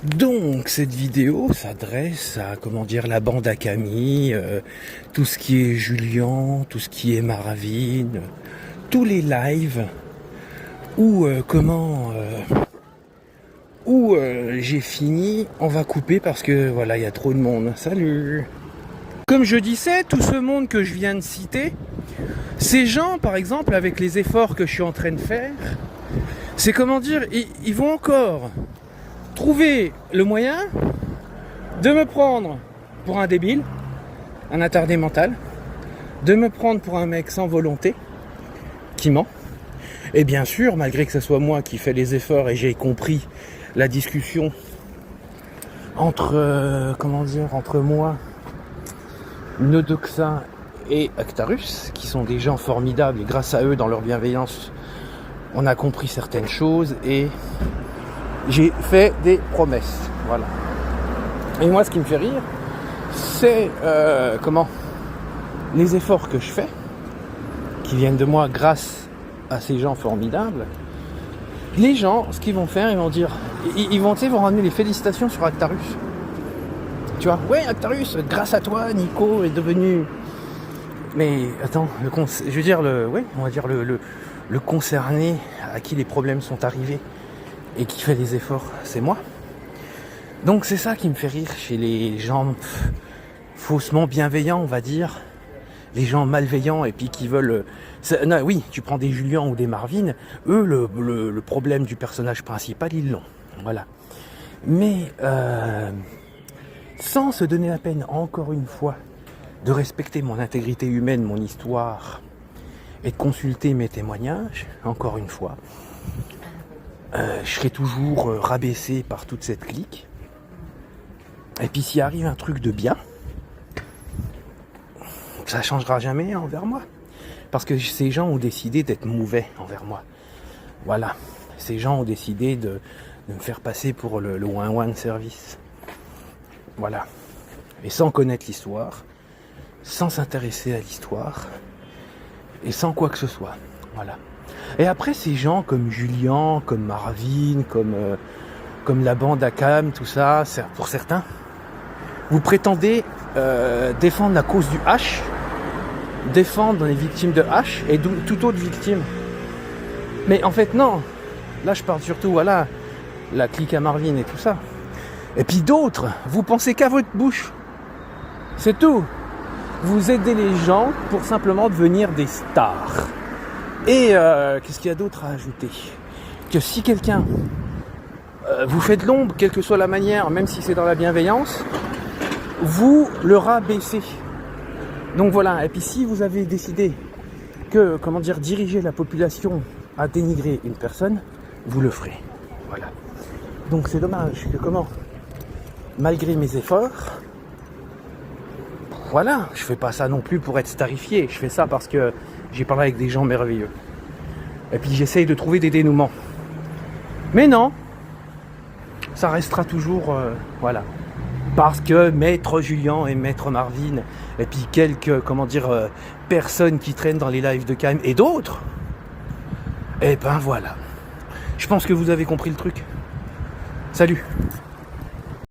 Donc cette vidéo s'adresse à, comment dire, la bande à Camille, tout ce qui est Julien, tout ce qui est Maravine, tous les lives où j'ai fini, on va couper parce que voilà, il y a trop de monde. Salut. Comme je disais, tout ce monde que je viens de citer, ces gens, par exemple, avec les efforts que je suis en train de faire, c'est comment dire, ils vont encore trouver le moyen de me prendre pour un débile, un attardé mental, de me prendre pour un mec sans volonté, qui ment. Et bien sûr, malgré que ce soit moi qui fais les efforts et j'ai compris la discussion entre moi, Nodoxa et Actarus, qui sont des gens formidables, et grâce à eux, dans leur bienveillance, on a compris certaines choses et j'ai fait des promesses. Voilà. Et moi, ce qui me fait rire, c'est les efforts que je fais, qui viennent de moi grâce à ces gens formidables. Les gens, ce qu'ils vont faire, ils vont dire, ils vont ramener les félicitations sur Actarus. Tu vois, ouais, Actarus, grâce à toi, Nico est devenu. Mais attends, on va dire le concerné à qui les problèmes sont arrivés et qui fait les efforts, c'est moi. Donc c'est ça qui me fait rire chez les gens faussement bienveillants, on va dire, les gens malveillants et puis qui veulent. Non, oui, tu prends des Julien ou des Marvin, eux le problème du personnage principal, ils l'ont. Voilà. Mais sans se donner la peine, encore une fois, de respecter mon intégrité humaine, mon histoire, et de consulter mes témoignages, encore une fois, je serai toujours rabaissé par toute cette clique. Et puis s'il arrive un truc de bien, ça changera jamais envers moi. Parce que ces gens ont décidé d'être mauvais envers moi. Voilà. Ces gens ont décidé de me faire passer pour le ouin-ouin de service. Voilà. Et sans connaître l'histoire, sans s'intéresser à l'histoire, et sans quoi que ce soit. Voilà. Et après, ces gens comme Julien, comme Maravine, comme la bande à Cam, tout ça, pour certains, vous prétendez défendre la cause du H, défendre les victimes de H et toute autre victime. Mais en fait, non. Là, je parle surtout, voilà, la clique à Marvin et tout ça. Et puis d'autres, vous pensez qu'à votre bouche. C'est tout. Vous aidez les gens pour simplement devenir des stars. Et qu'est-ce qu'il y a d'autre à ajouter ? Que si quelqu'un vous fait de l'ombre, quelle que soit la manière, même si c'est dans la bienveillance, vous le rabaissez. Donc voilà, et puis si vous avez décidé que, diriger la population à dénigrer une personne, vous le ferez. Voilà. Donc c'est dommage que malgré mes efforts, voilà, je fais pas ça non plus pour être starifié, je fais ça parce que j'ai parlé avec des gens merveilleux. Et puis j'essaye de trouver des dénouements. Mais non, ça restera toujours, voilà. Parce que Maître Julien et Maître Marvin, et puis quelques, personnes qui traînent dans les lives de Cam et d'autres, et ben voilà. Je pense que vous avez compris le truc. Salut.